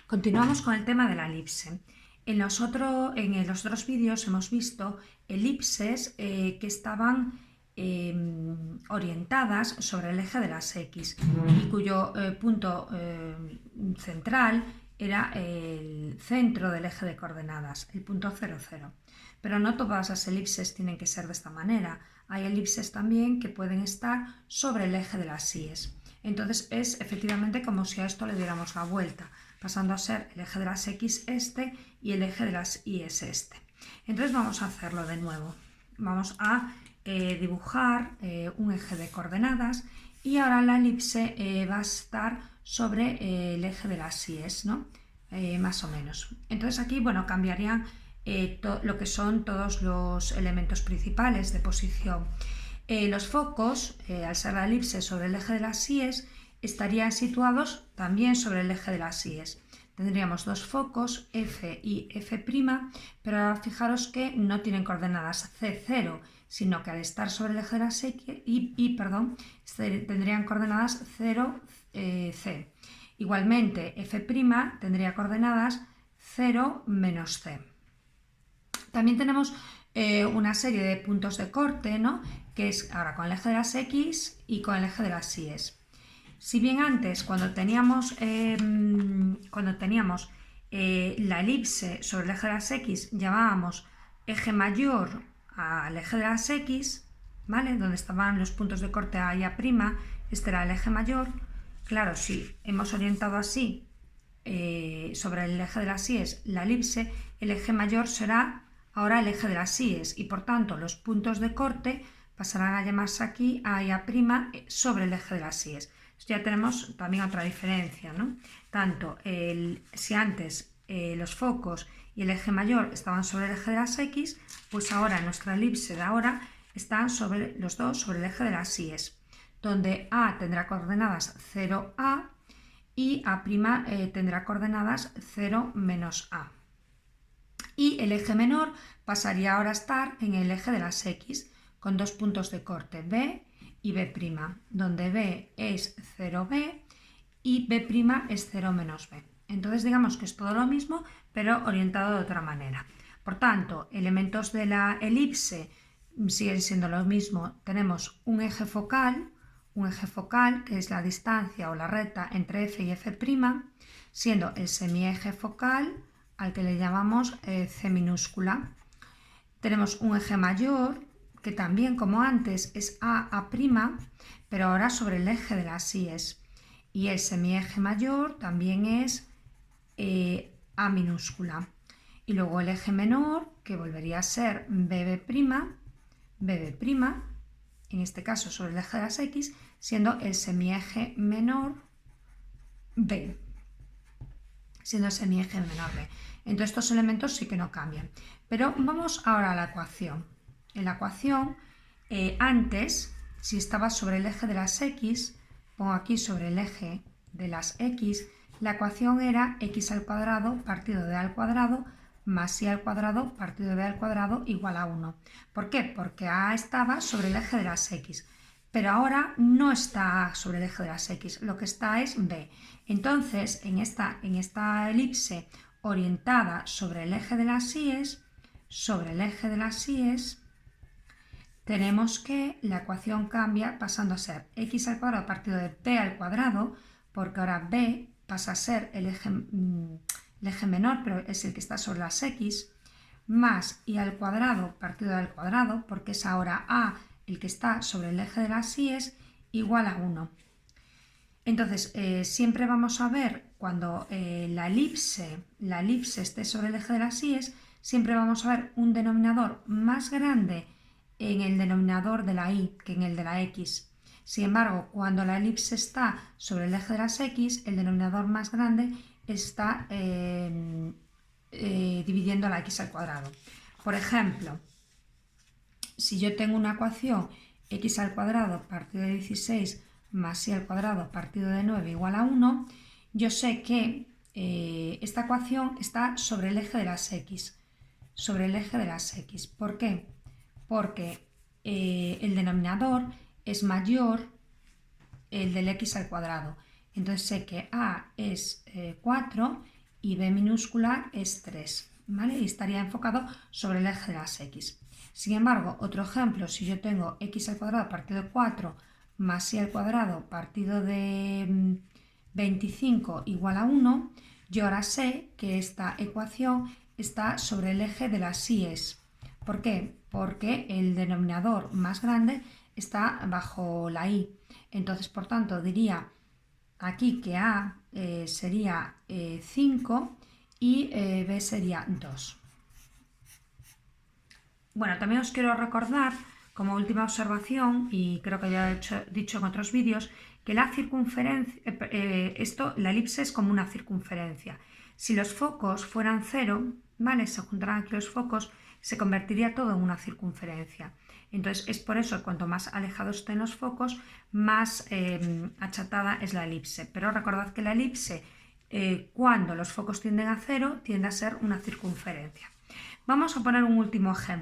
Continuamos con el tema de la elipse. En los otros vídeos hemos visto elipses que estaban orientadas sobre el eje de las X y cuyo punto central era el centro del eje de coordenadas, el punto 0, 0. Pero no todas las elipses tienen que ser de esta manera. Hay elipses también que pueden estar sobre el eje de las Y's. Entonces es efectivamente como si a esto le diéramos la vuelta, pasando a ser el eje de las X este y el eje de las Y es este. Entonces vamos a hacerlo de nuevo. Vamos a dibujar un eje de coordenadas y ahora la elipse va a estar sobre el eje de las Y, ¿no? Más o menos. Entonces aquí, bueno, cambiarían lo que son todos los elementos principales de posición. Los focos, al ser la elipse sobre el eje de las Y, estarían situados también sobre el eje de las Y. Tendríamos dos focos, F y F', pero ahora fijaros que no tienen coordenadas C0, sino que al estar sobre el eje de las Y, tendrían coordenadas 0, C. Igualmente, F' tendría coordenadas 0, menos C. También tenemos una serie de puntos de corte, ¿no? Que es ahora con el eje de las X y con el eje de las Y. Si bien antes, cuando teníamos la elipse sobre el eje de las X, llamábamos eje mayor al eje de las X, ¿vale? Donde estaban los puntos de corte A y A', este era el eje mayor. Claro, si hemos orientado así sobre el eje de las Y la elipse, el eje mayor será ahora el eje de las Y y por tanto los puntos de corte pasarán a llamarse aquí A y A' sobre el eje de las Y. Ya tenemos también otra diferencia, ¿no? Tanto si antes los focos y el eje mayor estaban sobre el eje de las X, pues ahora en nuestra elipse de ahora están los dos sobre el eje de las Y, donde A tendrá coordenadas 0A y A' tendrá coordenadas 0 menos A. Y el eje menor pasaría ahora a estar en el eje de las X, con dos puntos de corte B y B', donde B es 0B y B' es 0 menos B. Entonces digamos que es todo lo mismo, pero orientado de otra manera. Por tanto, elementos de la elipse siguen siendo lo mismo. Tenemos un eje focal, que es la distancia o la recta entre F y F', siendo el semieje focal al que le llamamos C minúscula. Tenemos un eje mayor, que también como antes es A', pero ahora sobre el eje de las Y. Y el semieje mayor también es A minúscula. Y luego el eje menor, que volvería a ser BB', en este caso sobre el eje de las X, siendo el semieje menor B. Entonces estos elementos sí que no cambian. Pero vamos ahora a la ecuación. En la ecuación, antes, si estaba sobre el eje de las X, pongo aquí sobre el eje de las X, la ecuación era x al cuadrado partido de a al cuadrado más y al cuadrado partido de b al cuadrado igual a 1. ¿Por qué? Porque a estaba sobre el eje de las X. Pero ahora no está sobre el eje de las X, lo que está es B. Entonces, en esta elipse orientada sobre el eje de las Y, tenemos que la ecuación cambia pasando a ser x al cuadrado partido de b al cuadrado, porque ahora b pasa a ser el eje menor, pero es el que está sobre las X, más y al cuadrado partido del cuadrado, porque es ahora a el que está sobre el eje de las Y, igual a 1. Entonces, siempre vamos a ver cuando la elipse esté sobre el eje de las Y, siempre vamos a ver un denominador más grande en el denominador de la Y que en el de la X. Sin embargo, cuando la elipse está sobre el eje de las X, el denominador más grande está dividiendo la X al cuadrado. Por ejemplo, si yo tengo una ecuación x al cuadrado partido de 16 más y al cuadrado partido de 9 igual a 1, yo sé que esta ecuación está sobre el eje de las X. ¿Por qué? Porque el denominador es mayor el del x al cuadrado. Entonces sé que a es 4 y b minúscula es 3, ¿vale? Y estaría enfocado sobre el eje de las x. Sin embargo, otro ejemplo, si yo tengo x al cuadrado partido de 4 más y al cuadrado partido de 25 igual a 1, yo ahora sé que esta ecuación está sobre el eje de las y's. ¿Por qué? Porque el denominador más grande está bajo la y. Entonces, por tanto, diría aquí que a sería 5 y b sería 2. Bueno, también os quiero recordar, como última observación, y creo que ya he dicho en otros vídeos, que la circunferencia, la elipse es como una circunferencia. Si los focos fueran 0, ¿vale? Se juntaran aquí los focos, se convertiría todo en una circunferencia. Entonces es por eso que cuanto más alejados estén los focos, más achatada es la elipse. Pero recordad que la elipse, cuando los focos tienden a 0, tiende a ser una circunferencia. Vamos a poner un último ejemplo.